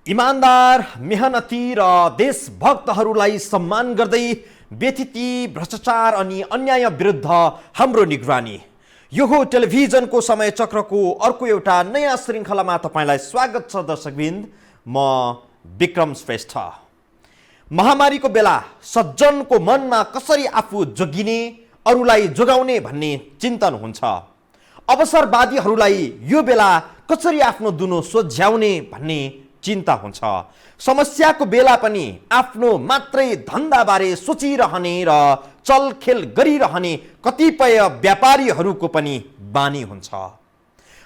इमानदार, मेहनती र देशभक्तहरूलाई सम्मान गर्दै व्यथिति, भ्रष्टाचार अनि अन्याय विरुद्ध हाम्रो निगरानी। यो हो टेलिभिजनको समय चक्रको अर्को एउटा नयाँ श्रृङ्खलामा तपाईँलाई स्वागत छ दर्शकवृन्द। म विक्रम श्रेष्ठ। महामारीको बेला सज्जनको मनमा कसरी आफू जोगिने, अरूलाई जोगाउने भन्ने चिन्तन हुन्छ। अवसरवादीहरूलाई यो बेला कसरी आफ्नो दुनो सोझ्याउने भन्ने चिन्ता हुन्छ। समस्याको बेला पनि आफ्नो मात्रै धन्दाबारे सोचिरहने र चलखेल गरिरहने कतिपय व्यापारीहरूको पनि बानी हुन्छ।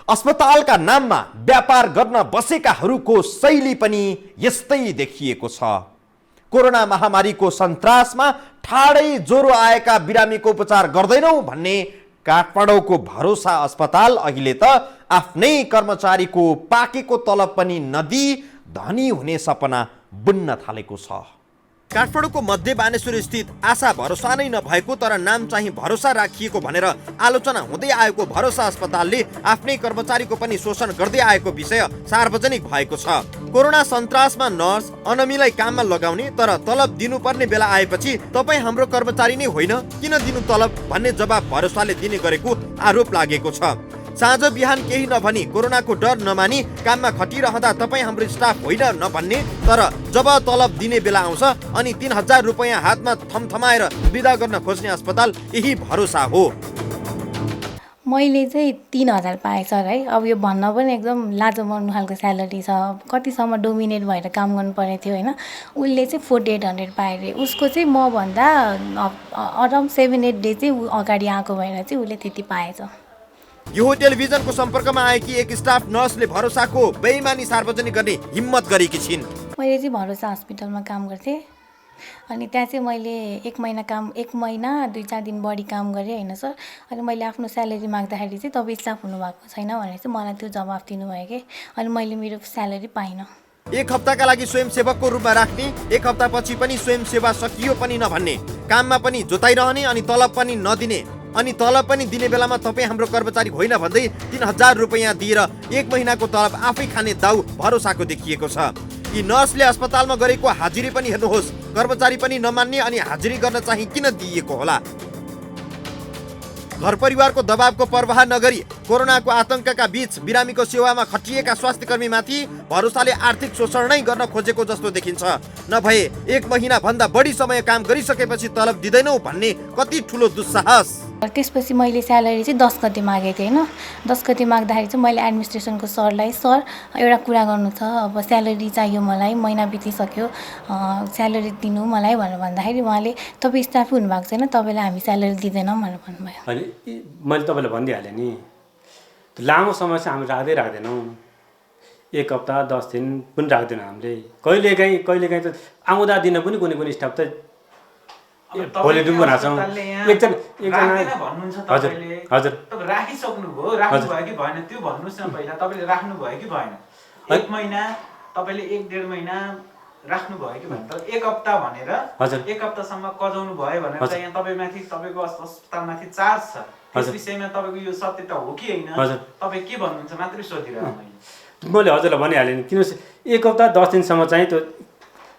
अस्पतालका नाममा व्यापार गर्न बसेकाहरूको शैली पनि यस्तै देखिएको छ। कोरोना महामारीको सन्तासमा ठाडै ज्वरो आएका बिरामीको उपचार गर्दैनौ भन्ने काठमाडौँको भरोसा अस्पताल अहिले त आफ्नै कर्मचारीको पाकेको तलब पनि नदिई धनी हुने सपना बुन्न थालेको छ। काठमाडौँको मध्य बानेश्वर स्थित आशा भरोसा नै नभएको तर नाम चाहिँ भरोसा राखिएको भनेर आलोचना हुँदै आएको भरोसा अस्पतालले आफ्नै कर्मचारीको पनि शोषण गर्दै आएको विषय सार्वजनिक भएको छ। कोरोना सन्तासमा नर्स अनमीलाई काममा लगाउने तर तलब दिनुपर्ने बेला आएपछि तपाईँ हाम्रो कर्मचारी नै होइन, किन दिनु तलब भन्ने जवाब भरोसाले दिने गरेको आरोप लागेको छ। साँझ बिहान केही नभनी कोरोनाको डर नमानी काममा खटिरहँदा तपाईँ हाम्रो स्टाफ होइन नभन्ने, तर जब तलब दिने बेला आउँछ अनि 3000 रुपियाँ हातमा थमथमाएर विदा गर्न खोज्ने अस्पताल यही भरोसा हो। मैले चाहिँ 3000 पाएँ सर है। अब यो भन्न पनि एकदम लाजो मर्नु खालको स्यालेरी छ। कतिसम्म डोमिनेट भएर काम गर्नु परेको थियो होइन। उसले चाहिँ 4800 पाए अरे। उसको चाहिँ मभन्दा अराउन्ड 7-8 डे चाहिँ अगाडि आएको भएर चाहिँ उसले त्यति पाएछ। यो टेलिभिजनको सम्पर्कमा आएकी एक स्टाफ नर्सले भरोसाको बेइमानी सार्वजनिक गर्ने हिम्मत गरेकी छिन्। मैले चाहिँ भरोसा हस्पिटलमा काम गर्थेँ अनि त्यहाँ चाहिँ मैले 1 महिना 2-4 दिन बढी काम गरेँ होइन सर। अनि मैले आफ्नो स्यालेरी माग्दाखेरि चाहिँ तपाईँ स्टाफ हुनुभएको छैन भनेर चाहिँ मलाई त्यो जवाफ दिनुभयो कि। अनि मैले मेरो स्यालेरी पाइनँ। 1 हप्ताका लागि स्वयंसेवकको रूपमा राख्ने, 1 हप्तापछि पनि स्वयंसेवा सकियो पनि नभन्ने, काममा पनि जोताइरहने अनि तलब पनि नदिने, अनि तलब पनि दिने बेलामा तपाईँ हाम्रो कर्मचारी होइन भन्दै 3000 रुपियाँ दिएर 1 महिनाको तलब आफै खाने दाउ भरोसाको देखिएको छ। यी नर्सले अस्पतालमा गरेको हाजिरी पनि हेर्नुहोस्, कर्मचारी पनि नमान्ने अनि हाजिरी गर्न चाहिँ किन दिइएको होला। घर परिवारको दबावको पर्वाह नगरी कोरोनाको आतंकका बीच बिरामीको सेवामा खटिएका स्वास्थ्यकर्मीमाथि भरोसाले आर्थिक शोषण नै गर्न खोजेको जस्तो देखिन्छ। नभए 1 महिना भन्दा बढी समय काम गरिसकेपछि तलब दिँदैनौ भन्ने कति ठुलो दुस्साहस। त्यसपछि मैले स्यालेरी चाहिँ 10 गते मागेको थिएँ होइन। 10 गते माग्दाखेरि चाहिँ मैले एडमिनिस्ट्रेसनको सरलाई सर एउटा कुरा गर्नु छ, अब स्यालेरी चाहियो मलाई, महिना बितिसक्यो, स्यालेरी दिनु मलाई भनेर भन्दाखेरि उहाँले तपाईँ स्टाफ हुनुभएको छैन, तपाईँलाई हामी स्यालेरी दिँदैनौँ भनेर भन्नुभयो। अनि मैले तपाईँलाई भनिदिइहालेँ नि, लामो समय चाहिँ हामी राख्दैनौँ। 1 हप्ता 10 दिन पनि राख्दैनौँ हामीले। कहिलेकाहीँ त आउँदा दिन पनि कुनै स्टाफ त भोलिडुम बनाउँछौँ। एकजना भन्नुहुन्छ तपाईँले हजुर राखिसक्नुभयो, राख्नुभयो कि भएन त्यो भन्नुहोस् न पहिला। तपाईँले राख्नुभयो कि भएन? 1 महिना तपाईँले 1-1.5 महिना राख्नुभयो कि भएन? तर 1 हप्ता भनेर 1 हप्तासम्म कजाउनु भयो भनेर चाहिँ यहाँ तपाईँमाथि, तपाईँको अस्पतालमाथि चार्ज छ। यस विषयमा तपाईँको यो सत्यता हो कि होइन तपाईँ के भन्नुहुन्छ मात्रै सोधिरहेको मैले हजुरलाई भनिहालेँ नि। किन 1 हप्ता 10 दिनसम्म चाहिँ त्यो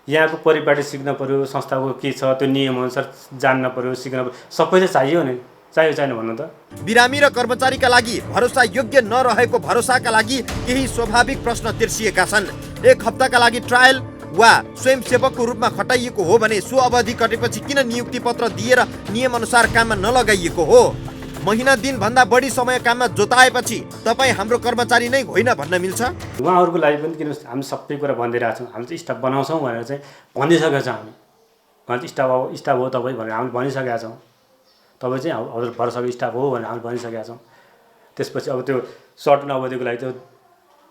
यहाँको परिपाटी सिक्न पर्यो, संस्थाको के छ त्यो नियमअनुसार जान्न पर्यो, सिक्न पर्यो, सबै चाहिँ चाहियो नि। चाहियो छैन भन्नु त। बिरामी र कर्मचारीका लागि भरोसा योग्य नरहेको भरोसाका लागि केही स्वाभाविक प्रश्न तिर्सिएका छन्। 1 हप्ताका लागि ट्रायल वा स्वयंसेवकको रूपमा खटाइएको हो भने सो अवधि कटेपछि किन नियुक्ति पत्र दिएर नियमअनुसार काममा नलगाइएको हो? महिना दिनभन्दा बढी समय काममा जोताएपछि तपाईँ हाम्रो कर्मचारी नै होइन भन्न मिल्छ? उहाँहरूको लागि पनि किन हामी सबै कुरा भनिदिइरहेको छौँ। हामी चाहिँ स्टाफ बनाउँछौँ भनेर चाहिँ भनिसकेका छौँ। हामी स्टाफ हो तपाईँ भनेर हामीले भनिसकेका छौँ। तपाईँ चाहिँ हजुर भरोसाको स्टाफ हो भनेर हामीले भनिसकेका छौँ। त्यसपछि अब त्यो सर्ट अवधिको लागि त्यो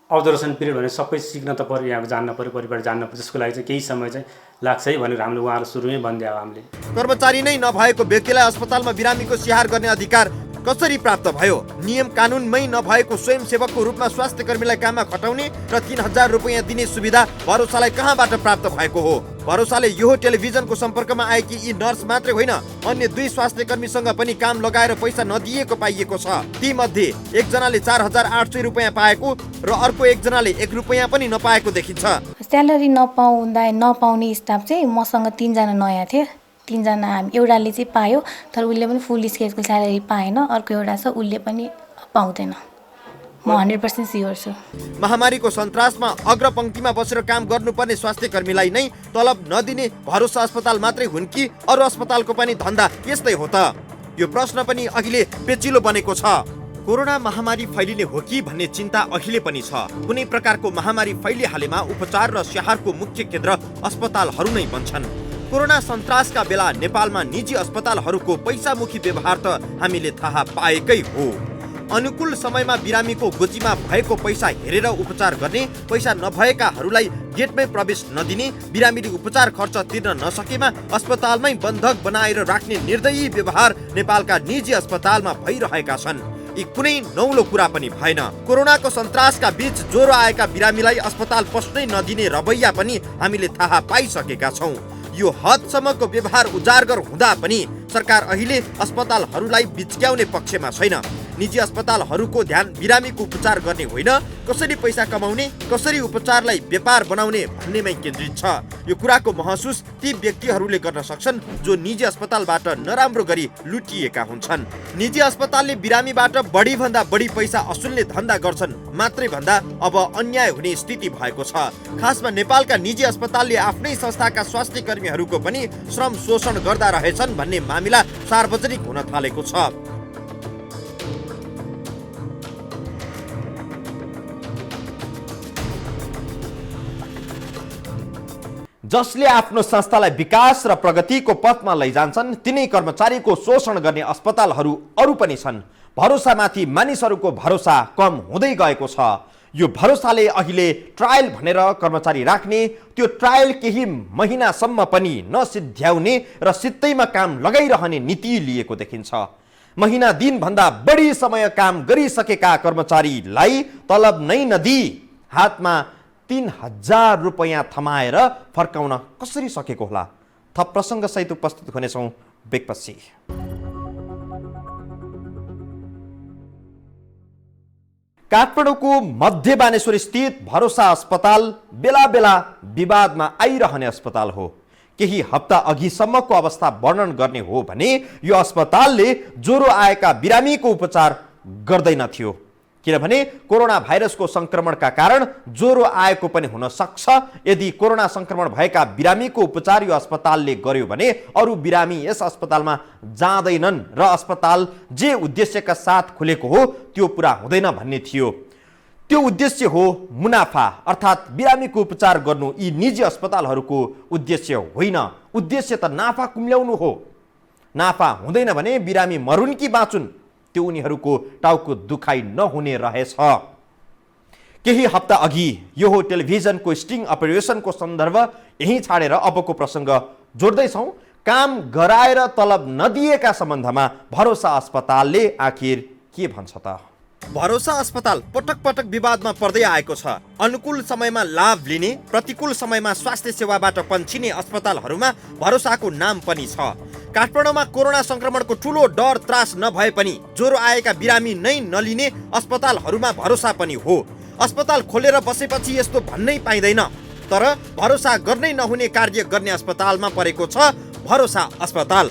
अब्जर्भेसन पिरियड भनेर सबै सिक्न त पर्यो, यहाँको जान्न पर्यो, परिवार जान्न पर्यो। त्यसको लागि चाहिँ केही समय चाहिँ लाग्छ है भनेर हामीले उहाँहरू सुरुमै भनिदियो। हामीले कर्मचारी नै नभएको व्यक्तिलाई अस्पतालमा बिरामीको स्याहार गर्ने अधिकार कसरी प्राप्त भयो? नियम कानुनमै नभएको स्वयंसेवकको रूपमा स्वास्थ्यकर्मीलाई काममा खटाउने र 3000 रुपियाँ दिने सुविधा भरोसालाई कहाँबाट प्राप्त भएको हो? भरोसाले यो टेलिभिजनको सम्पर्कमा आएकी यी नर्स मात्रै होइन, अन्य 2 स्वास्थ्य कर्मीसँग पनि काम लगाएर पैसा नदिएको पाइएको छ। ती मध्ये एकजनाले 4,800 रुपैयाँ पाएको र अर्को एकजनाले 1 रुपैयाँ पनि नपाएको देखिन्छ। स्यालेरी नपाउने स्टाफ चाहिँ मसँग 3 जना नयाँ थिए। 3 जना हामी, एउटाले चाहिँ पायो तर उसले पनि फुल स्केलको स्यालेरी पाएन, अर्को एउटा छ उसले पनि पाउँदैन। म 100% स्योर छु। महामारीको सन्तासमा अग्रपङ्क्तिमा बसेर काम गर्नुपर्ने स्वास्थ्य कर्मीलाई नै तलब नदिने भरोसा अस्पताल मात्रै हुन् कि अरू अस्पतालको पनि धन्दा यस्तै हो त? यो प्रश्न पनि अहिले पेचिलो बनेको छ। कोरोना महामारी फैलिने हो कि भन्ने चिन्ता अहिले पनि छ। कुनै प्रकारको महामारी फैलिहालेमा उपचार र स्याहारको मुख्य केन्द्र अस्पतालहरू नै बन्छन्। कोरोना सन्तासका बेला नेपालमा निजी अस्पतालहरूको पैसामुखी व्यवहार त हामीले थाहा पाएकै हो। अनुकूल समयमा बिरामीको गोजीमा भएको पैसा हेरेर उपचार गर्ने, पैसा नभएकाहरूलाई गेटमै प्रवेश नदिने, बिरामीले उपचार खर्च तिर्न नसकेमा अस्पतालमै बन्धक बनाएर राख्ने निर्दयी व्यवहार नेपालका निजी अस्पतालमा भइरहेका छन्। यी कुनै नौलो कुरा पनि भएन। कोरोनाको सन्तासका बीच ज्वरो आएका बिरामीलाई अस्पताल पस्नै नदिने रवैया पनि हामीले थाहा पाइसकेका छौँ। यो हदसम्मको व्यवहार उजागर हुँदा पनि सरकार अहिले अस्पतालहरूलाई बिच्क्याउने पक्षमा छैन। निजी अस्पतालहरूको ध्यान बिरामीको उपचार गर्ने होइन, कसरी पैसा कमाउने, कसरी उपचारलाई व्यापार बनाउने भन्नेमै केन्द्रित छ। यो कुराको महसुस ती व्यक्तिहरूले गर्न सक्छन् जो निजी अस्पतालबाट नराम्रो गरी लुटिएका हुन्छन्। निजी अस्पतालले बिरामीबाट बढीभन्दा बढी पैसा असुल्ने धन्दा गर्छन् मात्रै भन्दा अब अन्याय हुने स्थिति भएको छ। खासमा नेपालका निजी अस्पतालले आफ्नै संस्थाका स्वास्थ्य कर्मीहरूको पनि श्रम शोषण गर्दा रहेछन् भन्ने मामिला सार्वजनिक हुन थालेको छ। जसले आफ्नो संस्थालाई विकास र प्रगतिको पथमा लैजान्छन् तिनै कर्मचारीको शोषण गर्ने अस्पतालहरू अरू पनि छन्। भरोसामाथि मानिसहरूको भरोसा कम हुँदै गएको छ। यो भरोसाले अहिले ट्रायल भनेर कर्मचारी राख्ने, त्यो ट्रायल केही महिनासम्म पनि नसिद्ध्याउने र सित्तैमा काम लगाइरहने नीति लिएको देखिन्छ। महिना दिनभन्दा बढी समय काम गरिसकेका कर्मचारीलाई तलब नै नदिई हातमा 3,000 रुपैयाँ थमाएर फर्काउन कसरी सकेको होला? थप प्रसङ्गसहित उपस्थित हुनेछौँ बेगपछि। काठमाडौँको मध्य बानेश्वर स्थित भरोसा अस्पताल बेला बेला विवादमा आइरहने अस्पताल हो। केही हप्ता अघिसम्मको अवस्था वर्णन गर्ने हो भने यो अस्पतालले ज्वरो आएका बिरामीको उपचार गर्दैनथ्यो, किनभने कोरोना भाइरसको संक्रमणका कारण ज्वरो आएको पनि हुन सक्छ। यदि कोरोना संक्रमण भएका बिरामीको उपचार यो अस्पतालले गर्यो भने अरू बिरामी यस अस्पतालमा जाँदैनन् र अस्पताल जे उद्देश्यका साथ खुलेको हो त्यो पुरा हुँदैन भन्ने थियो। त्यो उद्देश्य हो मुनाफा, अर्थात् बिरामीको उपचार गर्नु यी निजी अस्पतालहरूको उद्देश्य होइन। उद्देश्य त नाफा कुम्ल्याउनु हो। नाफा हुँदैन भने बिरामी मरुन् कि बाँचुन् त्यो उनीहरूको टाउको दुखाइ नहुने रहेछ। केही हप्ता अघि यो टेलिभिजनको स्टिङ अपरेसनको सन्दर्भ यही छाडेर अबको प्रसङ्ग जोड्दैछौँ। काम गराएर तलब नदिएका सम्बन्धमा भरोसा अस्पतालले आखिर के भन्छ त? भरोसा अस्पताल पटक पटक विवादमा पर्दै आएको छ। अनुकूल समयमा लाभ लिने, प्रतिकूल समयमा स्वास्थ्य सेवाबाट पन्छिने अस्पतालहरूमा भरोसाको नाम पनि छ। काठमाडौँमा कोरोना संक्रमणको ठुलो डर त्रास नभए पनि ज्वरो आएका बिरामी नै नलिने अस्पतालहरूमा भरोसा पनि हो। अस्पताल खोलेर बसेपछि यस्तो भन्नै पाइँदैन, तर भरोसा गर्नै नहुने कार्य गर्ने अस्पतालमा परेको छ भरोसा अस्पताल।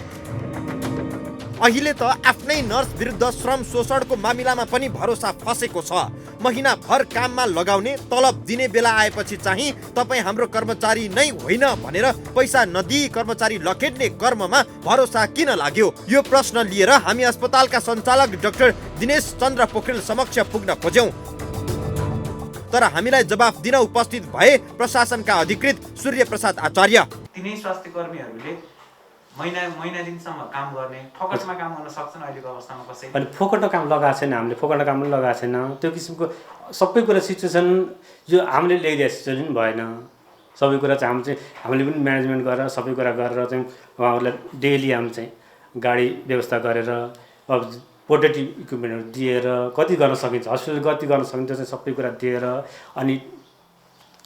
अहिले त आफ्नै नर्स विरुद्ध श्रम शोषणको मामिलामा पनि भरोसा फसेको छ। महिनाभर काममा लगाउने, तलब दिने बेला आएपछि चाहिँ तपाईँ हाम्रो कर्मचारी नै होइन भनेर पैसा नदिई कर्मचारी लखेट्ने कर्ममा भरोसा किन लाग्यो? यो प्रश्न लिएर हामी अस्पतालका सञ्चालक डाक्टर दिनेश चन्द्र पोखरेल समक्ष पुग्न खोज्यौँ, तर हामीलाई जवाफ दिन उपस्थित भए प्रशासनका अधिकृत सूर्य प्रसाद आचार्य। तिनै स्वास्थ्य कर्मीहरूले महिना दिनसम्म काम गर्ने, फोकटमा काम गर्न सक्छन् अहिलेको अवस्थामा कसैले? अनि फोकटमा काम लगाएको छैन, हामीले फोकटमा काम पनि लगाएको छैन। त्यो किसिमको सबै कुरा सिचुएसन जो हामीले ल्याइदिएको सिचुएसन भएन। सबै कुरा चाहिँ हामीले पनि म्यानेजमेन्ट गरेर सबै कुरा गरेर चाहिँ उहाँहरूलाई डेली हामी चाहिँ गाडी व्यवस्था गरेर अब प्रोटेक्टिभ इक्विपमेन्टहरू दिएर कति गर्न सकिन्छ, हस्पिटल कति गर्न सकिन्छ त्यो चाहिँ सबै कुरा दिएर अनि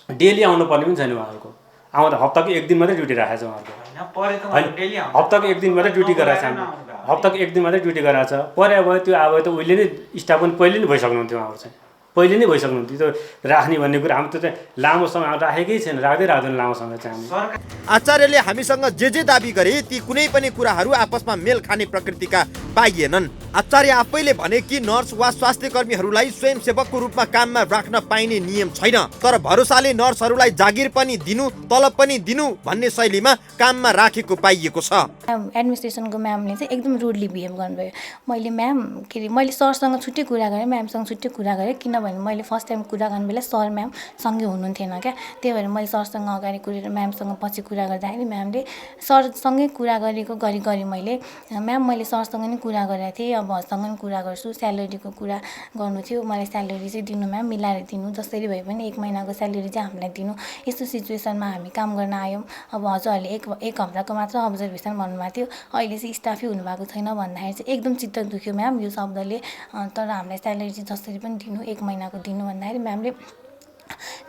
डेली आउनु पर्ने पनि छैन उहाँहरूको। आउँदा हप्ताको 1 दिन मात्रै ड्युटी राखेको छ उहाँहरूको होइन परे त होइन डेली आउँछ हप्ताको 1 दिन मात्रै ड्युटी गराएको छ हामीले हप्ताको 1 दिन मात्रै ड्युटी गराएको छ परे अब त्यो अब त उहिले नै स्टाफ पनि पहिले नै भइसक्नुहुन्थ्यो उहाँहरू चाहिँ पहिले नै भइसक्नुहुन्थ्यो त्यो राख्ने भन्ने कुरा हाम्रो त्यो चाहिँ लामो समय राखेकै छैन राख्दैन लामो समय चाहिँ हामी सरकार आचार्यले हामीसँग जे दाबी गरे ती कुनै पनि कुराहरू आपसमा मेल खाने प्रकृतिका पाइएनन्। आचार्य आफैले भने कि नर्स वा स्वास्थ्य कर्मीहरूलाई स्वयंसेवकको रूपमा काममा राख्न पाइने नियम छैन, तर भरोसाले नर्सहरूलाई जागिर पनि दिनु तलब पनि दिनु भन्ने शैलीमा काममा राखेको पाइएको छ। एडमिनिस्ट्रेसनको म्यामले चाहिँ एकदम रुडली बिहेभ गर्नुभयो। मैले म्याम के अरे मैले सरसँग छुट्टै कुरा गरेँ, म्यामसँग छुट्टै कुरा गरेँ, किनभने मैले फर्स्ट टाइम कुरा गर्ने बेला सर म्याम सँगै हुनुहुन्थेन क्या। त्यही भएर मैले सरसँग अगाडि कुरा म्यामसँग पछि कुरा गर्दाखेरि म्यामले सरसँगै कुरा गरेको गरी मैले म्याम मैले सरसँग नि कुरा गरेको थिएँ, अब हजुरसँग पनि कुरा गर्छु, स्यालेरीको कुरा गर्नु थियो, मलाई स्यालेरी चाहिँ दिनु म्याम, मिलाएर दिनु, जसरी भए पनि 1 महिनाको स्यालेरी चाहिँ हामीलाई दिनु। यस्तो सिचुएसनमा हामी काम गर्न आयौँ, अब हजुरहरूले एक हप्ताको मात्र अब्जर्भेसन भन्नुभएको थियो, अहिले चाहिँ स्टाफै हुनुभएको छैन भन्दाखेरि चाहिँ एकदम चित्त दुख्यो म्याम यो शब्दले। तर हामीलाई स्यालेरी चाहिँ जसरी पनि दिनु, 1 महिनाको दिनु भन्दाखेरि म्यामले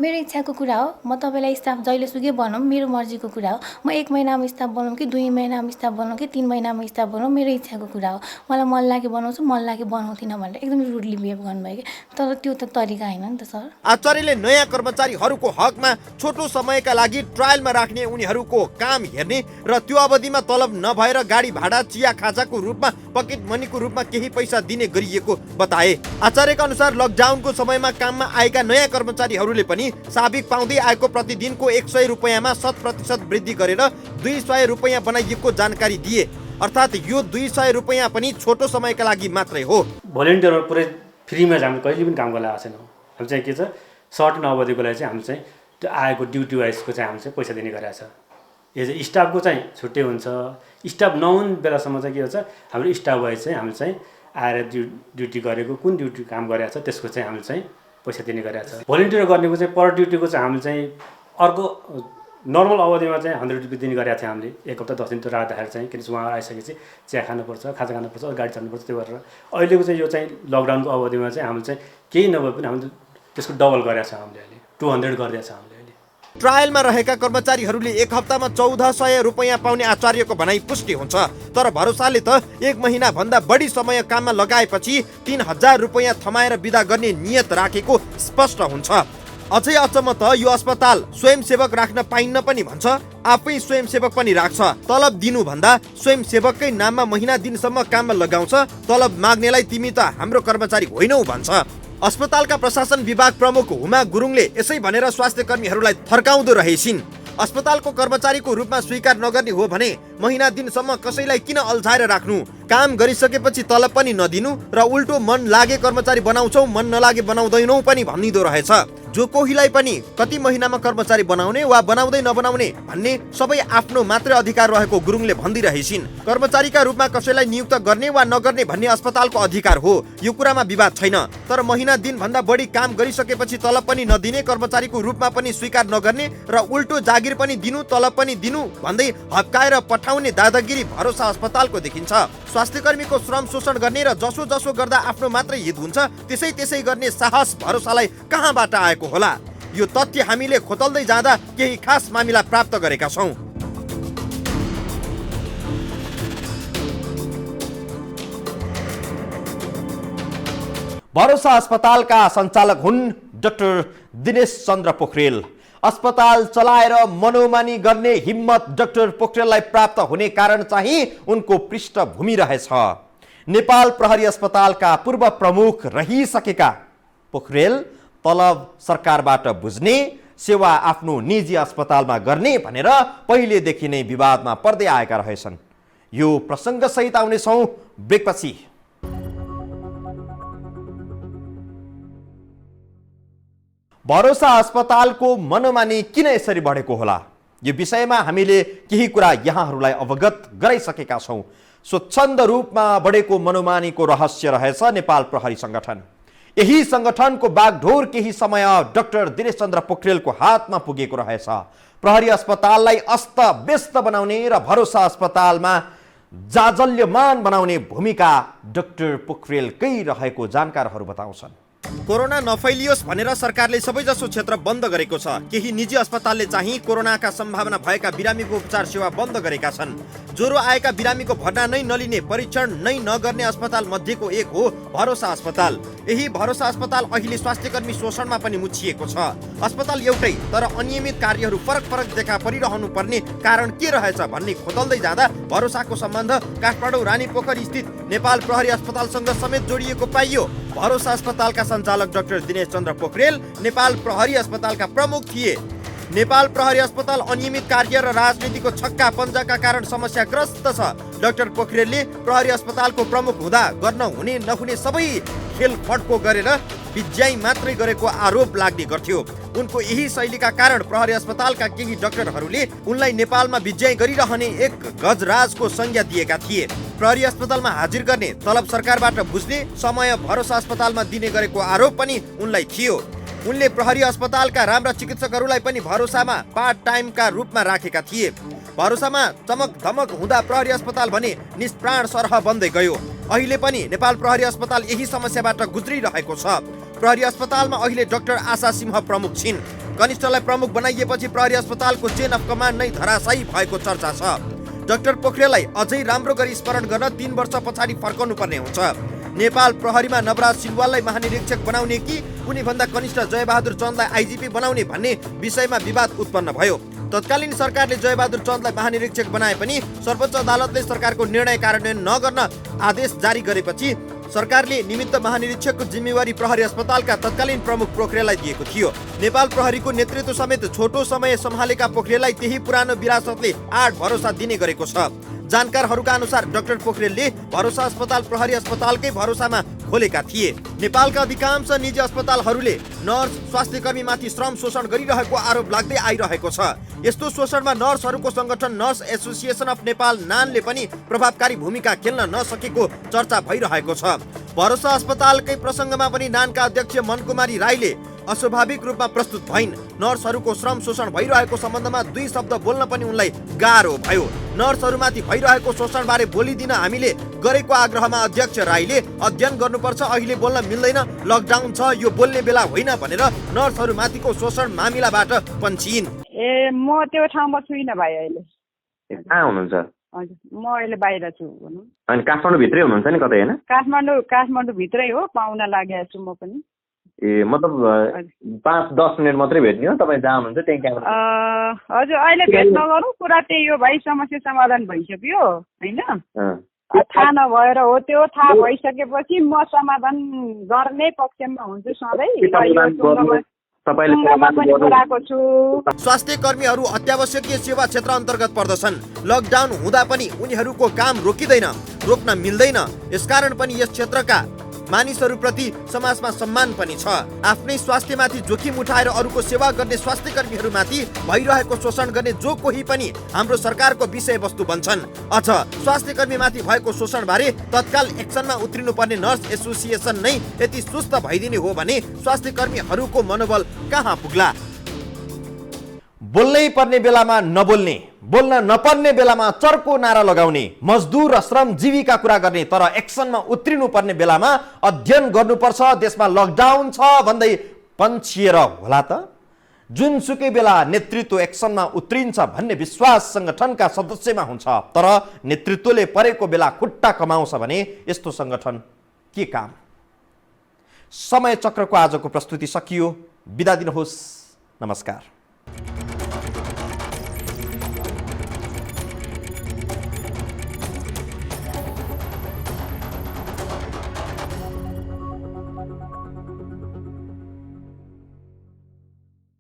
मेरो इच्छाको कुरा हो, म तपाईँलाई स्टाफ जहिलेसुकै बनाऊँ मेरो मर्जीको कुरा हो, म 1 महिनामा स्टाफ बनाऊँ कि 2 महिनामा स्टाफ बनाऊँ कि 3 महिनामा स्टाफ बनाऊँ मेरो इच्छाको कुरा हो, मलाई मन लाग्यो बनाउँछु, मन लाग्यो बनाउँदिनँ भनेर एकदम रुडली बिहेभ गर्नुभयो कि। तर त्यो त तरिका होइन नि त सर। आचार्यले नयाँ कर्मचारीहरूको हकमा छोटो समयका लागि ट्रायलमा राख्ने, उनीहरूको काम हेर्ने र त्यो अवधिमा तलब नभएर गाडी भाडा चिया खाजाको रूपमा पकेट मनीको रूपमा केही पैसा दिने गरिएको बताए। आचार्यका अनुसार लकडाउनको समयमा काममा आएका नयाँ कर्मचारीहरूले पनि साबिक पाउँदै आएको प्रतिदिनको 100 रुपैयाँमा 100% वृद्धि गरेर 200 रुपैयाँ बनाइएको जानकारी दिए। अर्थात् यो 200 रुपैयाँ पनि छोटो समयका लागि मात्रै हो। भोलिन्टियर पुरै फ्रीमा चाहिँ हामीले कहिले पनि काम गर्न आएको छैनौँ। हामी चाहिँ के छ सर्ट नअवधिको लागि चाहिँ हामी चाहिँ त्यो आएको ड्युटी वाइजको चाहिँ हामी चाहिँ पैसा दिने गरेको छ। यो चाहिँ स्टाफको चाहिँ छुट्टै हुन्छ, स्टाफ नहुने बेलासम्म चाहिँ के हुन्छ हाम्रो स्टाफ वाइज चाहिँ हामी चाहिँ आएर ड्युटी गरेको कुन ड्युटी काम गरेको छ त्यसको चाहिँ हामी चाहिँ पैसा दिने गरेको छ। भोलिन्टियर गर्नेको चाहिँ पर ड्युटीको चाहिँ हामी चाहिँ अर्को नर्मल अवधिमा चाहिँ 100 रुपियाँ दिने गरेको थियो हामीले। 1 हप्ता 10 दिन त्यो राख्दाखेरि चाहिँ किनकि उहाँ आइसकेपछि चिया खानुपर्छ, खाजा खानुपर्छ, गाडी चल्नुपर्छ, त्यो गरेर अहिलेको चाहिँ यो चाहिँ लकडाउनको अवधिमा चाहिँ हामीले चाहिँ केही नभए पनि हामीले त्यसको डबल गरेको छ हामीले अहिले 200 गरिदिएको छ हामीले। ट्रायलमा रहेका कर्मचारीहरूले 1 हप्तामा 1400 रुपैयाँ पाउने आचार्यको भनाइ पुष्टि हुन्छ। तर भरोसाले त 1 महिना भन्दा बढी समय काममा लगाएपछि 3000 रुपैयाँ थमाएर बिदा गर्ने नियत राखेको स्पष्ट हुन्छ। अझै अचम्म त यो अस्पताल स्वयंसेवक राख्न पाइन्न पनि भन्छ, आफै स्वयंसेवक पनि राख्छ। तलब दिनु भन्दा स्वयंसेवककै नाममा महिना दिनसम्म काममा लगाउँछ, तलब माग्नेलाई तिमी त हाम्रो कर्मचारी होइनौ भन्छ। अस्पतालका प्रशासन विभाग प्रमुख हुमा गुरुङले यसै भनेर स्वास्थ्य कर्मीहरूलाई थर्काउँदो रहेछिन्। अस्पतालको कर्मचारीको रूपमा स्वीकार नगर्ने हो भने महिना दिनसम्म कसैलाई किन अल्झाएर राख्नु, काम गरिसकेपछि तलब पनि नदिनु र उल्टो मन लागे कर्मचारी बनाउँछौ मन नलागे बनाउँदैनौ पनि भनिदो रहेछ। जो कोहीलाई पनि कति महिनामा कर्मचारी बनाउने वा बनाउँदै नबनाउने भन्ने सबै आफ्नो मात्रै अधिकार रहेको गुरुङले भन्दिरहेछिन्। कर्मचारीका रूपमा कसैलाई नियुक्त गर्ने वा नगर्ने भन्ने अस्पतालको अधिकार हो, यो कुरामा विवाद छैन। तर महिना दिन भन्दा बढी काम गरिसकेपछि तलब पनि नदिने, कर्मचारीको रूपमा पनि स्वीकार नगर्ने र उल्टो जागिर पनि दिनु तलब पनि दिनु भन्दै हप्काएर पठाउने दादागिरी भरोसा अस्पतालको देखिन्छ। स्वास्थ्य कर्मीको श्रम शोषण गर्ने र जसो जसो गर्दा आफ्नो मात्रै हित हुन्छ त्यसै गर्ने साहस भरोसालाई कहाँबाट आएको होला? यो तथ्य हामीले खोतल्दै जाँदा केही खास मामिला प्राप्त गरेका छौं। भरोसा अस्पतालका सञ्चालक हुन् डाक्टर दिनेश चन्द्र पोखरेल। अस्पताल चलाएर मनोमानी गर्ने हिम्मत डाक्टर पोखरेललाई प्राप्त हुने कारण चाहिँ उनको पृष्ठभूमि रहेछ। नेपाल प्रहरी अस्पतालका पूर्व प्रमुख रहिसकेका पोखरेल तलब सरकारबाट बुझ्ने, सेवा आफ्नो निजी अस्पतालमा गर्ने भनेर पहिलेदेखि नै विवादमा पर्दै आएका रहेछन्। यो प्रसङ्गसहित आउनेछौँ ब्रेकपछि। भरोसा अस्पतालको मनोमानी किन यसरी बढेको होला, यो विषयमा हामीले केही कुरा यहाँहरूलाई अवगत गराइसकेका छौँ। स्वच्छन्द रूपमा बढेको मनोमानीको रहस्य रहेछ नेपाल प्रहरी सङ्गठन। यही सङ्गठनको बागडोर केही समय डाक्टर दिनेश चन्द्र पोखरेलको हातमा पुगेको रहेछ। प्रहरी अस्पताललाई अस्त व्यस्त बनाउने र भरोसा अस्पतालमा जाजल्यमान बनाउने भूमिका डाक्टर पोखरेलकै रहेको जानकारहरू बताउँछन्। कोरोना नफैलियोस् भनेर सरकारले सबैजसो क्षेत्र बन्द गरेको छ। केही निजी अस्पतालले चाहिँ कोरोनाका सम्भावना भएका बिरामीको उपचार सेवा बन्द गरेका छन्। ज्वरो आएका बिरामीको भर्ना नै नलिने, परीक्षण नै नगर्ने अस्पताल मध्येको एक हो भरोसा अस्पताल। यही भरोसा अस्पताल अहिले स्वास्थ्यकर्मी शोषणमा पनि मुछिएको छ। अस्पताल एउटै तर अनियमित कार्यहरू फरक फरक देखा परिरहनु पर्ने कारण के रहेछ भन्ने खोतल्दै जाँदा भरोसाको सम्बन्ध काठमाडौँ रानीपोखरी स्थित नेपाल प्रहरी अस्पतालसँग समेत जोडिएको पाइयो। भरोसा अस्पतालका सञ्चालक डाक्टर दिनेश चन्द्र पोखरेल नेपाल प्रहरी अस्पतालका प्रमुख थिए। नेपाल प्रहरी अस्पताल अनियमित कार्य र राजनीतिको छक्का पञ्जाका कारण समस्याग्रस्त छ। डाक्टर पोखरेलले प्रहरी अस्पतालको प्रमुख हुँदा गर्न हुने नहुने सबै खेल फड्को गरेर बिज्याइ मात्रै गरेको आरोप लाग्ने गर्थ्यो। उनको यही शैलीका कारण प्रहरी अस्पतालका केही डाक्टरहरूले उनलाई नेपालमा बिज्याइ गरिरहने एक गजराजको संज्ञा दिएका थिए। प्रहरी अस्पतालमा हाजिर गर्ने तलब सरकारबाट बुझ्ने समय भरोसा अस्पतालमा दिने गरेको आरोप पनि उनलाई थियो। उनले प्रहरी अस्पतालका राम्रा चिकित्सकहरूलाई पनि भरोसामा पार्ट टाइमका रूपमा राखेका थिए। भरोसामा चमक धमक हुँदा प्रहरी अस्पताल भने निष्प्राण सरह बन्दै गयो। अहिले पनि नेपाल प्रहरी अस्पताल यही समस्याबाट गुज्रिरहेको छ। प्रहरी अस्पतालमा अहिले डाक्टर आशा सिंह प्रमुख छिन्। कनिष्ठलाई प्रमुख बनाइएपछि प्रहरी अस्पतालको चेन अफ कमान्ड नै धराशायी भएको चर्चा छ। डाक्टर पोखरेललाई अझै राम्रो गरी स्मरण गर्न 3 वर्ष पछाडि फर्कनु पर्ने हुन्छ। नेपाल प्रहरीमा नवराज सिलवाललाई महानिरीक्षक बनाउने कि उनीभन्दा कनिष्ठ जयबहादुर चन्दलाई आइजिपी बनाउने भन्ने विषयमा विवाद उत्पन्न भयो। तत्कालीन सरकारले जयबहादुर चन्दलाई महानिरीक्षक बनाए पनि सर्वोच्च अदालतले सरकारको निर्णय कार्यान्वयन नगर्न आदेश जारी गरेपछि सरकारले निमित्त महानिरीक्षकको जिम्मेवारी प्रहरी अस्पतालका तत्कालीन प्रमुख पोखरेललाई दिएको थियो। नेपाल प्रहरीको नेतृत्व समेत छोटो समय सम्हालेका पोखरेललाई त्यही पुरानो विरासतले आठ भरोसा दिने गरेको छ। जानकारहरूका अनुसार डाक्टर पोखरेलले भरोसा अस्पताल प्रहरी अस्पतालकै भरोसामा खोलेका थिए। नेपालका अधिकांश निजी अस्पतालहरूले नर्स स्वास्थ्यकर्मीमाथि श्रम शोषण गरिरहेको आरोप लाग्दै आइरहेको छ। यस्तो शोषणमा नर्सहरूको संगठन नर्स एसोसिएसन अफ नेपाल नानले पनि प्रभावकारी भूमिका खेल्न नसकेको चर्चा भइरहेको छ। भरोसा अस्पतालकै प्रसङ्गमा पनि नानका अध्यक्ष मनकुमारी राईले अस्वाभाविक रूपमा प्रस्तुत भइन्। नर्सहरूको श्रम शोषण भइरहेको सम्बन्धमा 2 शब्द बोल्न पनि उनलाई गाह्रो भयो। नर्सहरूमाथि भइरहेको शोषणबारे बोलिदिन हामीले गरेको आग्रहमा अध्यक्ष राईले अध्ययन गर्नुपर्छ, अहिले बोल्न मिल्दैन, लकडाउन छ, यो बोल्ने बेला होइन भनेर नर्सहरूमाथिको शोषण मामिलाबाट पन्छिन्। म त्यो ठाउँमा छुइनँ भाइ अहिले। कहाँ हुनुहुन्छ? हजुर म अहिले बाहिर छु। अनि काठमाडौँ भित्रै हुनुहुन्छ नि कतै होइन? काठमाडौँ भित्रै हो, पाहुना लागेको छु म पनि। ए मतलब 5-10 मिनट मात्रै भेट्ने हो? तपाईँ जहाँ हुनुहुन्छ त्यही क्यामेरा? हजुर अहिले भेट नगरौँ, कुरा त्यही हो भाइ, समस्या समाधान भइसक्यो होइन। थाहा नभएर हो, त्यो थाहा भइसकेपछि म समाधान गर्ने पक्षमा हुन्छु सधैँ। स्वास्थ्य कर्मीहरू अत्यावश्यकीय सेवा क्षेत्र अन्तर्गत पर्दछन्। लकडाउन हुँदा पनि उनीहरूको काम रोकिँदैन, रोक्न मिल्दैन। यसकारण पनि यस क्षेत्रका मानिसहरूप्रति समाजमा सम्मान पनि छ। आफ्नै स्वास्थ्यमाथि जोखिम उठाएर अरूको सेवा गर्ने स्वास्थ्य कर्मीहरूमाथि भइरहेको शोषण गर्ने जो कोही पनि हाम्रो सरकारको विषयवस्तु बन्छन्। अझ स्वास्थ्य कर्मीमाथि भएको शोषणबारे तत्काल एक्सनमा उत्रिनुपर्ने नर्स एसोसिएसन नै यति सुस्त भइदिने हो भने स्वास्थ्य कर्मीहरूको मनोबल कहाँ पुग्ला? बोल्नै पर्ने बेलामा नबोल्ने, बोल्न नपर्ने बेलामा चर्को नारा लगाउने, मजदुर र श्रमजीवीका कुरा गर्ने, तर एक्सनमा उत्रिनु पर्ने बेलामा अध्ययन गर्नुपर्छ, देशमा लकडाउन छ भन्दै पन्छिएर होला त? जुनसुकै बेला नेतृत्व एक्सनमा उत्रिन्छ भन्ने विश्वास संगठनका सदस्यमा हुन्छ, तर नेतृत्वले परेको बेला खुट्टा कमाउँछ भने यस्तो संगठन के काम? समय चक्रको आजको प्रस्तुति सकियो। बिदा दिनुहोस्। नमस्कार।